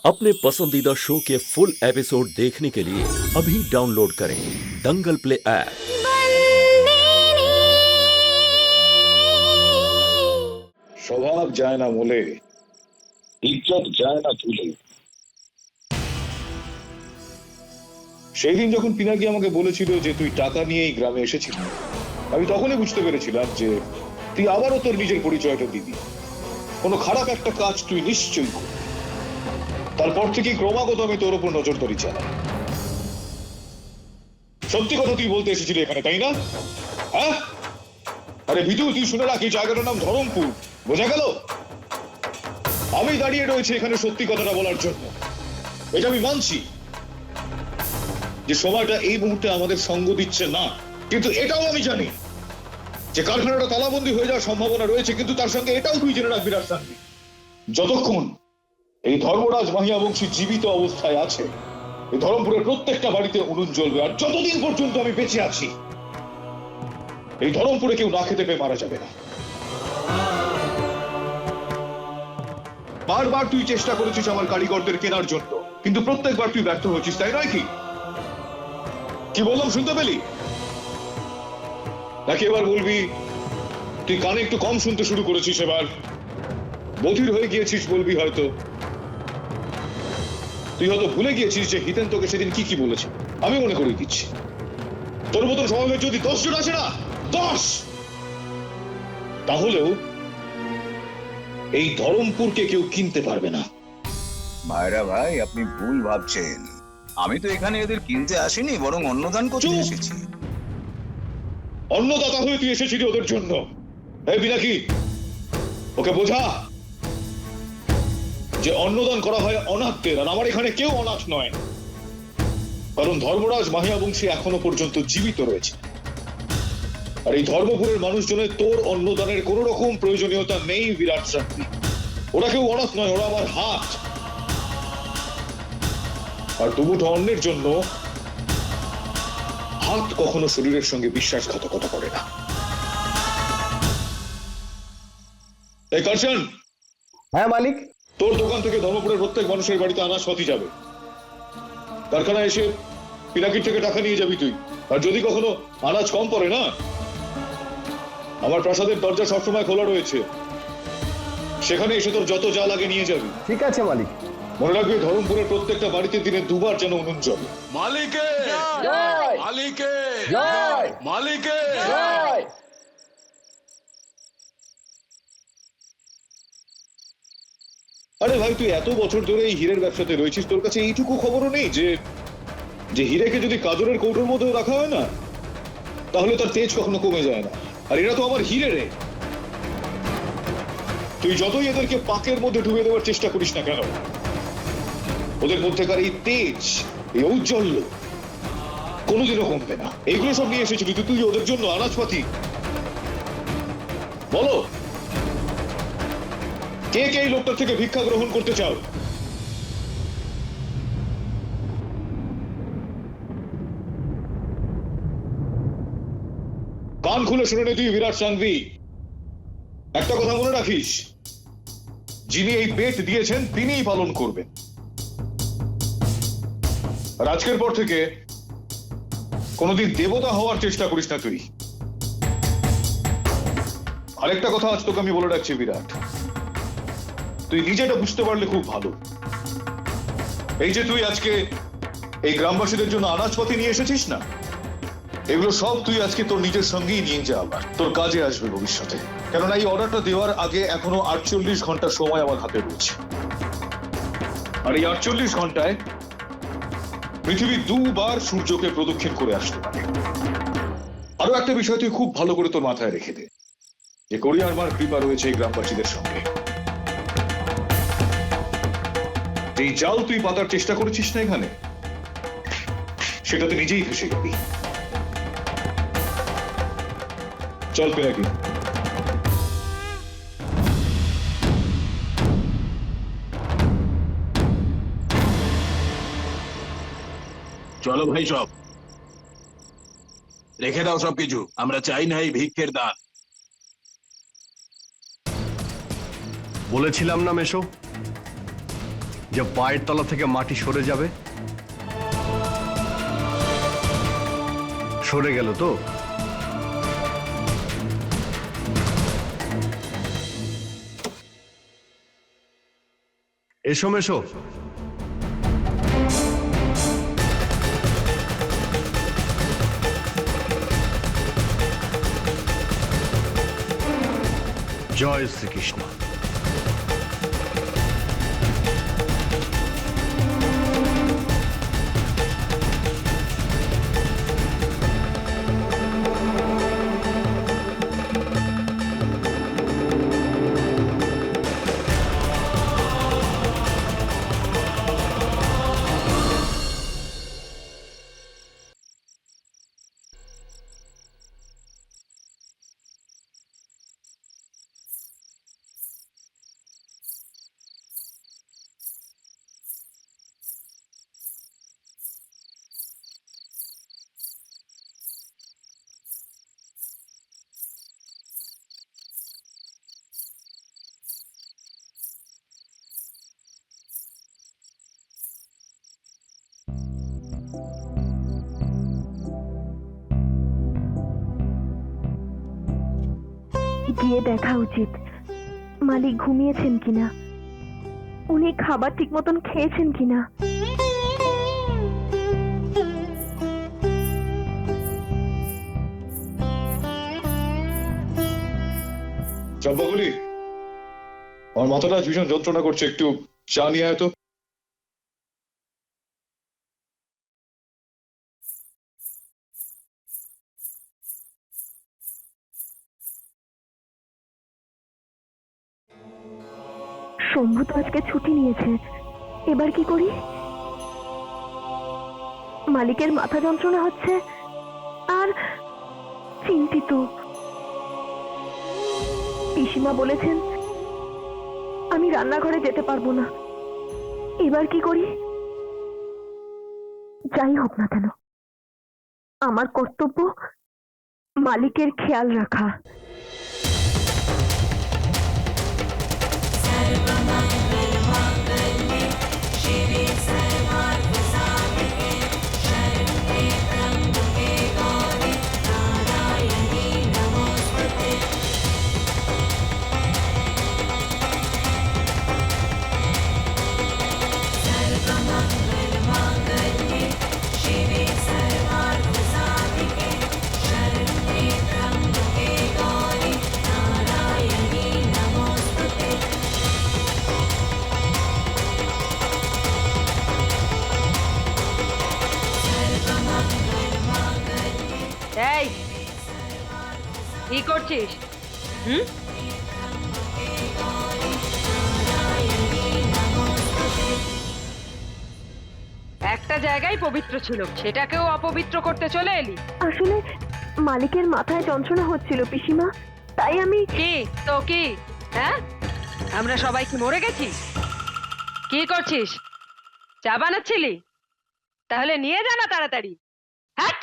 अपने पसंदीदा शो के फुल एपिसोड देखने के लिए अभी डाउनलोड करें दंगल प्ले ऐप। স্বভাব যায় না মূলে, ইজ্জত যায় না তুলে। সেই দিন যখন পিনাকি আমাকে বলেছিল যে তুই টাকা নিয়ে এই গ্রামে এসেছিলি, আমি তখনই বুঝতে পেরেছিলাম যে তুই আবারও তোর নিজের পরিচয়টা দিবি। কোনো খারাপ একটা কাজ তুই নিশ্চয়ই করবি। তারপর থেকে ক্রমাগত আমি তোর উপর নজরদারি চালাই। সত্যি কথা তুই বলতে এসেছিলি এখানে, তাই না? হ্যাঁ, আরে বিদু, তুই শুনে রাখ, এই জায়গাটার নাম ধরমপুর, বোঝা গেল? আমি দাঁড়িয়ে রয়েছে এখানে সত্যি কথাটা বলার জন্য। এটা আমি মানছি যে সময়টা এই মুহূর্তে আমাদের সঙ্গ দিচ্ছে না, কিন্তু এটাও আমি জানি যে কারখানাটা তালাবন্দি হয়ে যাওয়ার সম্ভাবনা রয়েছে। কিন্তু তার সঙ্গে এটাও তুই জেনে রাখবি রাজশান্তি, যতক্ষণ এই ধর্মরাজ মাহিয়া বংশী জীবিত অবস্থায় আছে, এই ধরমপুরের প্রত্যেকটা বাড়িতে উনুন জ্বলবে। আর যতদিন পর্যন্ত আমি বেঁচে আছি, এই ধরমপুরে কেউ না খেতে পেয়ে মারা যাবে না। বারবার তুই চেষ্টা করেছিস আমার কারিগরদের কেনার জন্য, কিন্তু প্রত্যেকবার তুই ব্যর্থ হয়েছিস, তাই নয় কি? কি বললাম শুনতে পেলি? নাকি এবার বলবি তুই কানে একটু কম শুনতে শুরু করেছিস, এবার বধির হয়ে গিয়েছিস বলবি হয়তো। তুই হয়তো ভুলে গিয়েছিস যে হিতেন তোকে সেদিন কি কি বলেছে। আমি মনে করিয়ে দিচ্ছি, তোর মতন সমাজে যদি 10 জন আছে না, 10, তাহলেও এই ধরমপুরকে কেউ কিনতে পারবে না। ভাইরা ভাই, আপনি ভুল ভাবছেন। আমি তো এখানে এদের কিনতে আসিনি, বরং অন্নদান করতে চুপ! এসেছি। অন্নদাতা হয়ে তুই এসেছিলি ওদের জন্য। এই পিনাকি, ওকে বোঝা যে অন্নদান করা হয় অনাথদের, আর আমার এখানে কেউ অনাথ নয়। কারণ ধর্মরাজ মাহিয়া বংশী এখনো পর্যন্ত জীবিত রয়েছে। আর এই ধর্মপুরের মানুষজনের তোর অন্নদানের কোন রকম প্রয়োজনীয়তা নেই বিরাট শান্তি। ওরা কেউ অনাথ নয়, ওরা আমার হাত। আর দুমুঠো অন্নের জন্য হাত কখনো শরীরের সঙ্গে বিশ্বাসঘাতকতা করে না। এই কারশন, হ্যাঁ মালিক। তোর দোকান থেকে ধর্মপুরের প্রত্যেক মানুষের বাড়িতে আনাজপাতি যাবে। কারখানায় এসে পিনাকির থেকে টাকা নিয়ে যাবি তুই। আর যদি কখনো আনাজ কম পড়ে না, আমার প্রাসাদের দরজা সবসময় খোলা রয়েছে, সেখানে এসে তোর যত যা লাগে নিয়ে যাবি। ঠিক আছে মালিক। মনে রাখবি, ধরমপুরের প্রত্যেকটা বাড়িতে দিনে 2 বার যেন উনুন জ্বলে। মালিকে জয়! মালিকে জয়! মালিকে জয়! আরে ভাই, তুই এত বছর ধরে এই হীরের ব্যবসাতে রয়েছিস, তোর কাছে এইটুকু খবরও নেই যে হীরেকে যদি কাজরের কৌটোর মধ্যেও রাখা হয় না, তাহলে তার তেজ কখনো কমে যায় না। আর এরা তো আমার হীরে রে। তুই যতই এদেরকে পাকের মধ্যে ডুবে দেওয়ার চেষ্টা করিস না কেন, ওদের মধ্যেকার এই তেজ, এই ঔজ্জ্বল্য কোনোদিনও কমবে না। এইগুলো সব নিয়ে এসেছিলি তুই ওদের জন্য আনাজপাতি। বলো, কে কে এই লোকটার থেকে ভিক্ষা গ্রহণ করতে চাও? কান খুলে শুনে নে তুই বিরাট সাংভি, একটা কথা মনে রাখিস, যিনি এই পেট দিয়েছেন তিনিই পালন করবেন। আর আজকের পর থেকে কোনোদিন দেবতা হওয়ার চেষ্টা করিস না তুই। আরেকটা কথা আজ তোকে আমি বলে রাখছি বিরাট, তুই নিজেটা বুঝতে পারলে খুব ভালো। এই যে তুই আজকে এই গ্রামবাসীদের জন্য আনাজপাতি নিয়ে এসেছিস না, এগুলো সব তুই আজকে তোর নিজের সঙ্গেই নিয়ে যা, আবার তোর কাজে আসবে ভবিষ্যতে। কেননা এই অর্ডারটা দেওয়ার আগে এখনো 48 ঘন্টা সময় আমার হাতে রয়েছে। আর এই 48 ঘন্টায় পৃথিবী 2 বার সূর্যকে প্রদক্ষিণ করে আসতে পারে। আরো একটা বিষয় তুই খুব ভালো করে তোর মাথায় রেখে দে, যে কোরিয়ার মার কৃপা রয়েছে এই গ্রামবাসীদের সঙ্গে। এই জাল তুই পাতার চেষ্টা করেছিস না এখানে, সেটাতে নিজেই ফেসে গেবি। চল পিনাকি। চলো ভাই, সব রেখে দাও সবকিছু। আমরা চাই না এই ভিক্ষের দান। বলেছিলাম না মেশো, যে পায়ের তলা থেকে মাটি সরে যাবে? সরে গেল তো? এসো মেশো। জয় শ্রীকৃষ্ণ। গিয়ে দেখা উচিত মালিক ঘুমিয়েছেন কিনা, উনি খাবার ঠিক মতন খেয়েছেন কিনা। চম্পাগুলি, আমার মাথাটা আজ ভীষণ যন্ত্রণা করছে, একটু চা নিয়ে আয় তো। শম্ভু তো আজকে ছুটি নিয়েছে, এবার কি করি? মালিকের মাথা যন্ত্রণা হচ্ছে আর চিন্তিত। পিসিমা বলেছেন আমি রান্নাঘরে যেতে পারবো না, এবার কি করি? যাই হোক না কেন, আমার কর্তব্য মালিকের খেয়াল রাখা। এই কি করছিস? একটা জায়গায় পবিত্র ছিল, সেটাকেও অপবিত্র করতে চলে এলি? আসলে মালিকের মাথায় যন্ত্রণা হচ্ছিল পিসিমা, তাই আমি। কি তো কি? হ্যাঁ, আমরা সবাই কি মরে গেছি? কি করছিস? চা বানাচ্ছিলি? তাহলে নিয়ে যা না তাড়াতাড়ি। হ্যাট!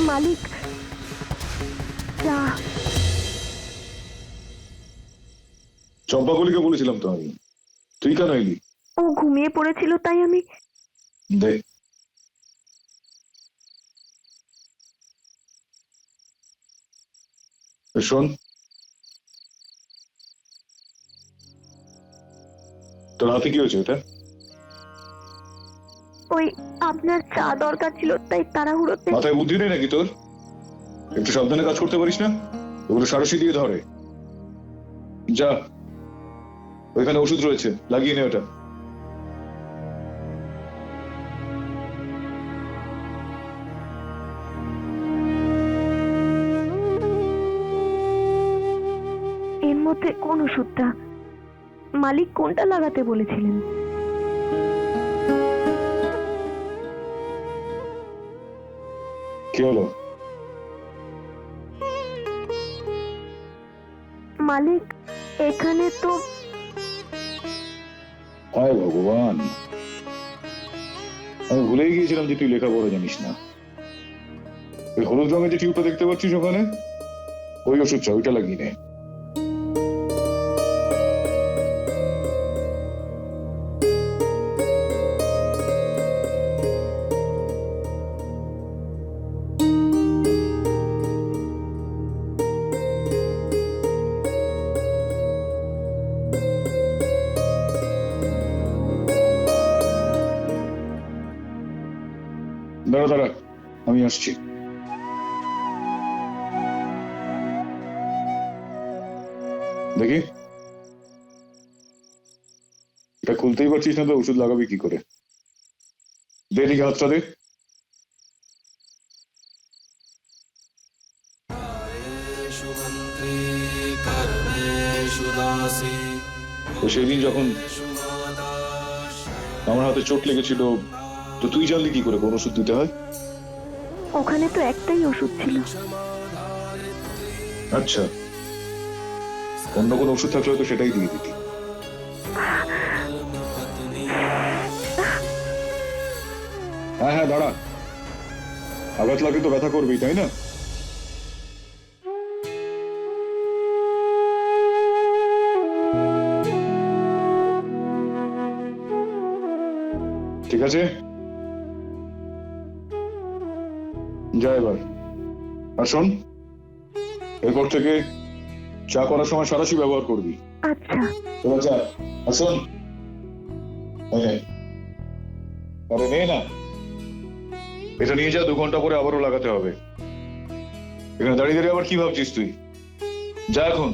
মালিক যা। চম্পাগুলিকে বলেছিলাম তো আমি, তুই কেন এলি? ও ঘুমিয়ে পড়েছিল তাই আমি। দে। শোন, তোর হাতে কি হয়েছে এটা? ওই আপনার চা দরকার ছিল তাই তাড়াহুড়োতে। মাথায় বুদ্ধি নেই নাকি তোর? একটু সাবধানে কাজ করতে পারিস না? ওগুলো সারসি দিয়ে ধরে। যা, ওইখানে ওষুধ রয়েছে, লাগিয়ে নে ওটা। এর মধ্যে কোন ওষুধটা? মালিক কোনটা লাগাতে বলেছিলেন? কি হলো? মালিক, এখানে তো হায় ভগবান, আমি ভুলেই গিয়েছিলাম যে তুই লেখাপড়া জানিস না। ওই হলুদ রঙের যে টিউবটা দেখতে পাচ্ছিস ওখানে, ওই ওষুধটা, ওইটা লাগিয়ে নে। দাঁড়া দাঁড়া, আমি আসছি। দেখি, এটা খুলতেই পারছিস না তো ওষুধ লাগাবি কি করে? দে দিকে হাতটা দে। তো সেদিন যখন আমার হাতে চোট লেগেছিল, তো তুই জানলি কি করে কোন ওষুধ দিতে হয়? ওখানে তো একটাই ওষুধ ছিল। আচ্ছা, অন্য কোন ওষুধ থাকলে তো সেটাই দিয়ে দিতি। হ্যাঁ হ্যাঁ, দাঁড়া, আঘাত লাগলে তো ব্যথা করবেই, তাই না? ঠিক আছে, যা এবার। আর শোন, এরপর থেকে চা করার সময় সাঁড়াশি ব্যবহার করবি। আচ্ছা। এবার যা। আর শোন, আরে নে না, এটা নিয়ে যা, 2 ঘন্টা পরে আবারও লাগাতে হবে। এখানে দাঁড়িয়ে দাঁড়িয়ে আবার কি ভাবছিস তুই? যা এখন।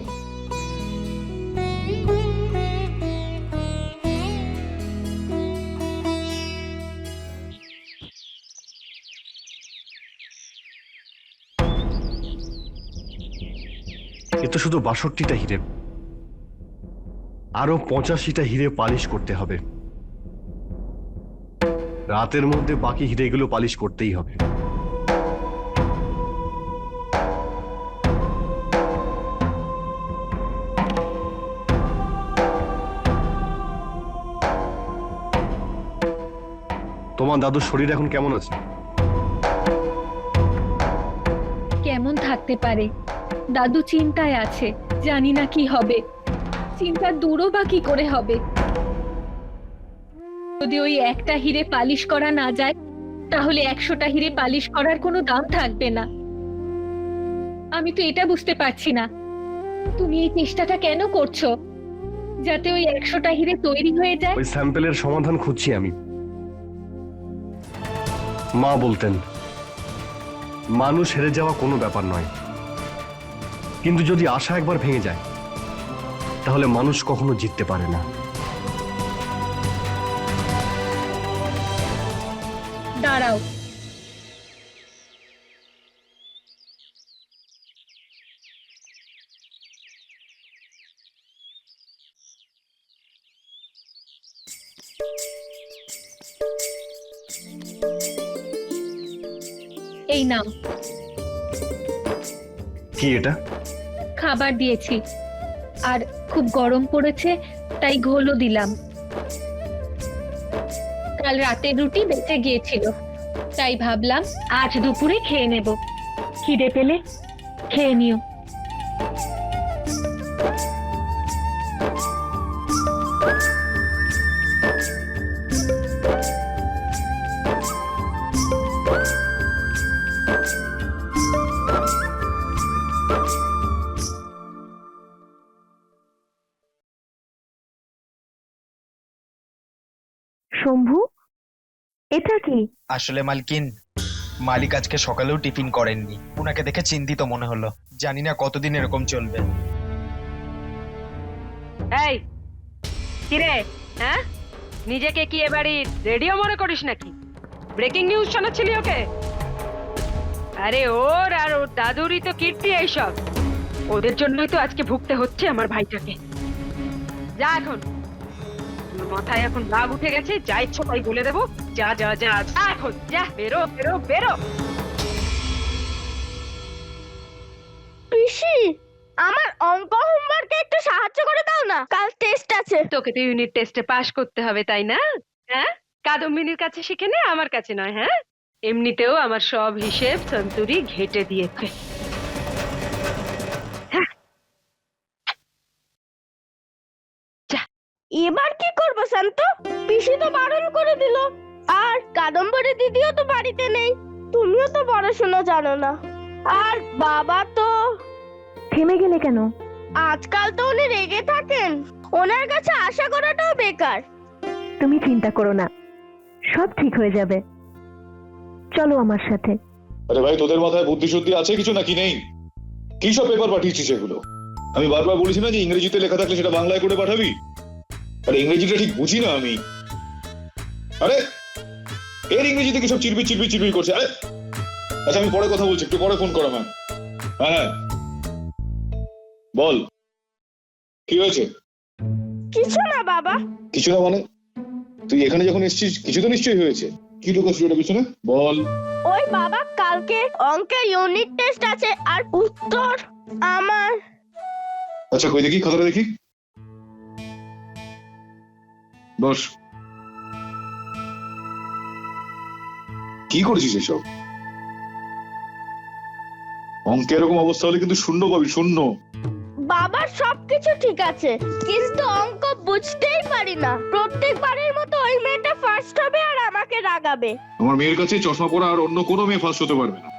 এ তো শুধু 62টা হিরে, আরো 85টা হিরে পালিশ করতে হবে। রাতের মধ্যে বাকি হিরেগুলো পালিশ করতেই হবে। তোমার দাদুর শরীর এখন কেমন আছে? কেমন থাকতে পারে, দাদু চিন্তায় আছে, জানি না কি হবে। চিন্তা দূরও বা কি করে হবে? যদি ওই একটা হিরে পালিশ করা না যায়, তাহলে 100টা হিরে পালিশ করার কোনো দাম থাকবে না। আমি তো এটা বুঝতে পারছি না, তুমি এই চেষ্টাটা কেন করছো যাতে ওই 100টা হিরে তৈরি হয়ে যায়? ওই স্যাম্পেলের সমাধান খুঁজছি আমি। মা বলতেন, মানুষ হেরে যাওয়া কোনো ব্যাপার নয়, কিন্তু যদি আশা একবার ভেঙে যায় তাহলে মানুষ কখনো জিততে পারে না। দাঁড়াও, এই নাও। কি এটা? খাবার দিয়েছি, আর খুব গরম পড়েছে তাই ঘোলও দিলাম। কাল রাতের রুটি বেঁচে গিয়েছিল, তাই ভাবলাম আজ দুপুরে খেয়ে নেব। খিদে পেলে খেয়ে নিও। শম্ভু, এটা কি? আসলে মালকিন, মালিক আজকে সকালেও টিফিন করেননি। ওনাকে দেখে চিন্তিত মনে হলো। জানি না কতদিন এরকম চলবে। এই কিরে, হ্যাঁ, নিজেকে কি এবারে রেডিও মনে করিস নাকি? ব্রেকিং নিউজ শোনাচ্ছিলি ওকে? আরে ওর আর ওর দাদুরই তো কীর্তি এইসব। ওদের জন্যই তো আজকে ভুগতে হচ্ছে আমার ভাইটাকে। যা এখন মাথায় এখন রাগ উঠে গেছে, যা ইচ্ছা তাই বলে দেবো। যা যা যা যা, এখন যা, বেরো বেরো বেরো। পিসি, আমার অঙ্ক হোমওয়ার্কে একটু সাহায্য করে দাও না, কাল টেস্ট আছে। তোকে তো ইউনিট টেস্টে পাশ করতে হবে, তাই না? হ্যাঁ, কাদম্বিনীর কাছে শিখে নে, আমার কাছে নয়। হ্যাঁ, এমনিতেও আমার সব হিসেব সন্তুরি ঘেটে দিয়েছে। এবার কি করবো শান্ত? পিসি তো বারণ করে দিল, আর কাদম্বরী দিদিও তো বাড়িতে নেই, তুমিও তো পড়াশোনা জানো না, আর বাবা তো। থেমে গেলে কেন? আজকাল তো উনি রেগে থাকেন, ওনার কাছে আশা করাটাও বেকার। তুমি চিন্তা করো না, সব ঠিক হয়ে যাবে। চলো আমার সাথে। আরে ভাই, তোদের মাথায় বুদ্ধি শুদ্ধি আছে কিছু নাকি নেই? কি সব পেপার পাঠিয়েছিস এগুলো? আমি বারবার বলেছি না যে ইংরেজিতে লেখা থাকলে সেটা বাংলায় করে পাঠাবি। আরে ইংরেজিটা ঠিক বুঝি না আমি। আরে এর ইংরেজিতে কি সব চিরবির চিরবির চিরবির করছে? আরে আচ্ছা, আমি পরে কথা বলছি, একটু পরে ফোন করো ম্যাম। হ্যাঁ হ্যাঁ, বল কি হয়েছে? কিছু না বাবা। কিছু না মানে? তুই এখানে যখন এসেছিস কিছু তো নিশ্চয়ই হয়েছে। কি ঢুকাচ্ছিস ওটা পিছনে? বল। ওই বাবা, কালকে অঙ্কের ইউনিট টেস্ট আছে, আর উত্তর আমার। আচ্ছা, কই দেখি খাতাটা দেখি। বস। কি করছিস এসব? অঙ্কে এরকম অবস্থা হলে কিন্তু শূন্য পাবি, শূন্য। বাবার সবকিছু ঠিক আছে, কিন্তু অঙ্ক বুঝতেই পারি না। প্রত্যেকবারের মতো ওই মেয়েটা ফার্স্ট হবে আর আমাকে রাগাবে। আমার মেয়ের কাছে চশমা পরা আর অন্য কোনো মেয়ে ফার্স্ট হতে পারবে না।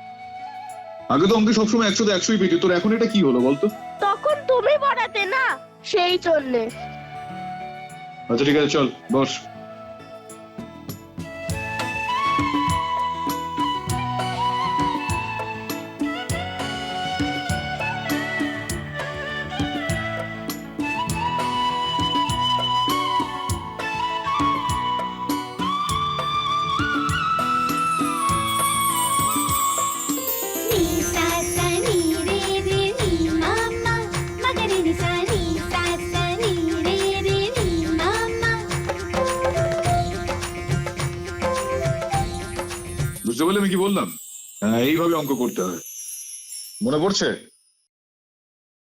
আগে তো অঙ্কে সবসময় 100তে 100ই পেতি, তোর এখন এটা কি হলো বলতো? তখন তুমি পড়াতে না, সেই জন্যে। আচ্ছা ঠিক আছে, চল বস। বুঝতে পারলে আমি কি বললাম? হ্যাঁ, এইভাবে অঙ্ক করতে হয়। মনে পড়ছে?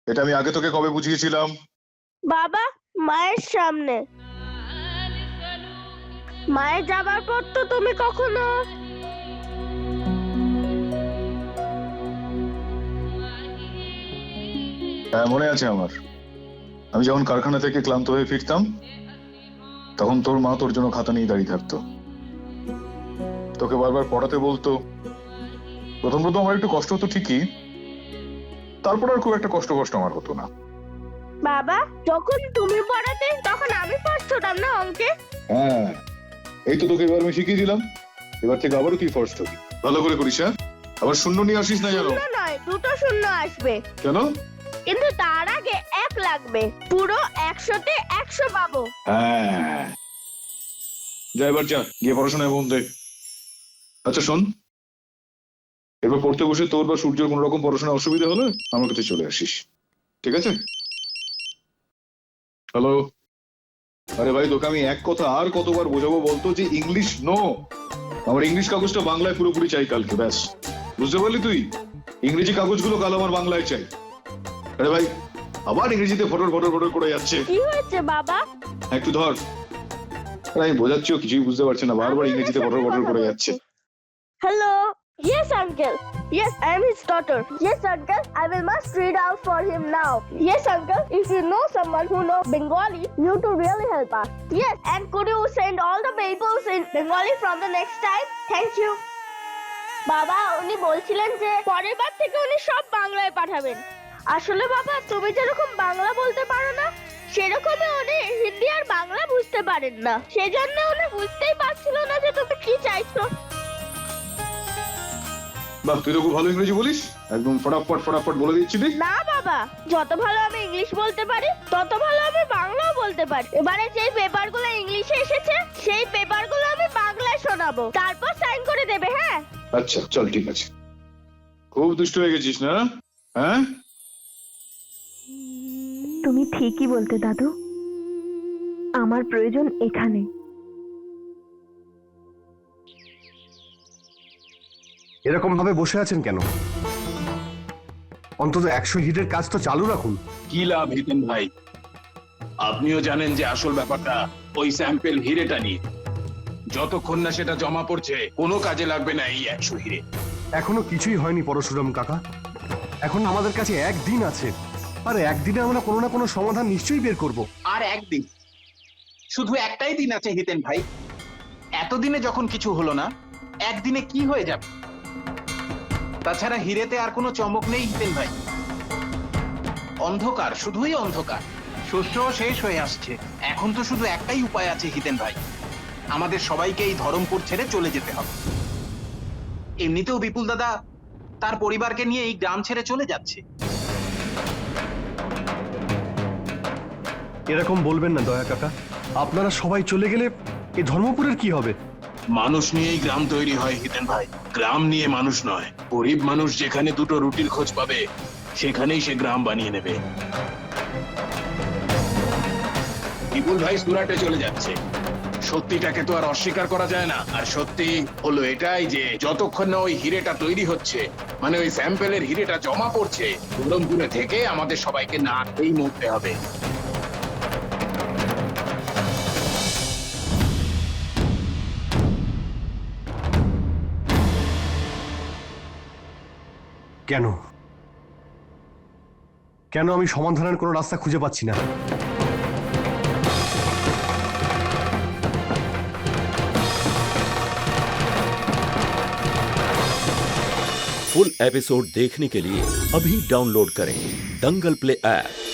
এটা আমি আগে তোকে কবে বুঝিয়েছিলাম? বাবা, মায়ের সামনে। মায়ের যাবার পর তো তুমি কখনো। হ্যাঁ, মনে আছে আমার। আমি যখন কারখানা থেকে ক্লান্ত হয়ে ফিরতাম, তখন তোর মা তোর জন্য খাতা নিয়ে দাঁড়িয়ে থাকতো, তোকে বারবার পড়াতে বলতো। প্রথম প্রথম আমার একটু কষ্ট হতো ঠিকই, তারপর আর খুব একটা কষ্ট আমার হতো না। বাবা, যখন তুমি পড়াতে তখন আমি ফার্স্ট হতাম না অঙ্কে? হ্যাঁ, এই তো তোকে এবার আমি শিখিয়ে দিলাম, এবার থেকে আবারও তুই ফার্স্ট হবি। ভালো করে করিস। হ্যাঁ, আবার শূন্য নিয়ে আসিস না জানো? শূন্য নয়, দুটো শূন্য আসবে। কেন? কিন্তু তার আগে 1 লাগবে, পুরো 100তে 100 পাবো। হ্যাঁ, যা এবার যা, গিয়ে পড়াশোনায় মন দে। আচ্ছা শোন, এবার পড়তে বসে তোর বা সূর্যের কোন রকম পড়াশোনা অসুবিধা হলে আমার কাছে চলে আসিস, ঠিক আছে? হ্যালো। আরে ভাই, তোকে আমি এক কথা আর কতবার বোঝাবো বলতো যে ইংলিশ নো। আমার ইংলিশ কাগজটা বাংলায় পুরোপুরি চাই কালকে, ব্যাস। বুঝতে পারলি তুই? ইংরেজি কাগজগুলো কাল আমার বাংলায় চাই। আরে ভাই, আবার ইংরেজিতে ফটর ফটর ফটর করে যাচ্ছে। কি হয়েছে বাবা? একটু ধর। আরে আমি বোঝাচ্ছিও কিছুই বুঝতে পারছি না, বারবার ইংরেজিতে ফটর ফটর করে যাচ্ছে। Hello. Yes, uncle. Yes, I am his daughter. Yes, uncle. I will must read out for him now. Yes, uncle. If you know someone who knows Bengali, you to really help us. Yes, and could you send all the papers in Bengali from the next time? Thank you. বাবা, উনি বলছিলেন যে পরের বার থেকে উনি সব বাংলায় পাঠাবেন। আসলে বাবা, তুমি যেরকম বাংলা বলতে পারো না, সেরকমই উনি হিন্দি আর বাংলা বুঝতে পারেন না, সেজন্য উনি বুঝতেই পারছিল না যে তুমি কি চাইছো। বাহ, তুই তো খুব ভালো ইংরেজি বলিস, একদম ফটাফট ফটাফট বলে দিচ্ছিলি। না বাবা, যত ভালো আমি ইংলিশ বলতে পারি তত ভালো আমি বাংলাও বলতে পারি। এবারে যেই পেপারগুলো ইংলিশে এসেছে সেই পেপারগুলো আমি বাংলায় শোনাবো, তারপর সাইন করে দেবে। হ্যাঁ আচ্ছা চল, ঠিক আছে। খুব দুষ্ট হয়ে গেছিস না? হ্যাঁ, তুমি ঠিকই বলতে দাদু, আমার প্রয়োজন এখানে। এরকম ভাবে বসে আছেন কেন? অন্তত 100 হিটের কাজ তো চালু রাখুন। কি লাভ হিতেন ভাই? আপনিও জানেন যে আসল ব্যাপারটা ওই স্যাম্পেল হিরেটা নিয়ে। যতক্ষণ না সেটা জমা পড়ছে কোনো কাজে লাগবে না এই 100 হিরে। এখনো কিছুই হয়নি পরশুরাম কাকা। এখন আমাদের কাছে একদিন আছে, আর একদিনে আমরা কোনো না কোনো সমাধান নিশ্চয়ই বের করব। আর একদিন, শুধু একটাই দিন আছে হিতেন ভাই। এতদিনে যখন কিছু হলো না, একদিনে কি হয়ে যাবে? তাছাড়া হিরেতে আর কোনো চমক নেই হিতেন ভাই। অন্ধকার, শুধুই অন্ধকার। শস্য শেষ হয়ে আসছে। এখন তো শুধু একটাই উপায় আছে হিতেন ভাই, আমাদের সবাইকে এই ধরমপুর ছেড়ে চলে যেতে হবে। এমনিতেও বিপুল দাদা তার পরিবারকে নিয়ে এই গ্রাম ছেড়ে চলে যাচ্ছে। এরকম বলবেন না দয়া কাকা। আপনারা সবাই চলে গেলে এই ধর্মপুরের কি হবে? মানুষ নিয়েই গ্রাম তৈরি হয় হিতেন ভাই, গ্রাম নিয়ে মানুষ নয়। গরিব মানুষ যেখানে দুটো রুটির খোঁজ পাবে সেখানেই সে গ্রাম বানিয়ে নেবে। বিপুল ভাই সুরাটে চলে যাচ্ছে, সত্যিটাকে তো আর অস্বীকার করা যায় না। আর সত্যি হলো এটাই যে যতক্ষণ না ওই হিরেটা তৈরি হচ্ছে, মানে ওই স্যাম্পেলের হিরেটা জমা পড়ছে, ধরমপুরে থেকে আমাদের সবাইকে না খেয়েই মরতে হবে। কেন কেন আমি সমাধানের কোনো রাস্তা খুঁজে পাচ্ছি না? फुल एपिसोड देखने के लिए अभी डाउनलोड करें दंगल प्ले ऐप।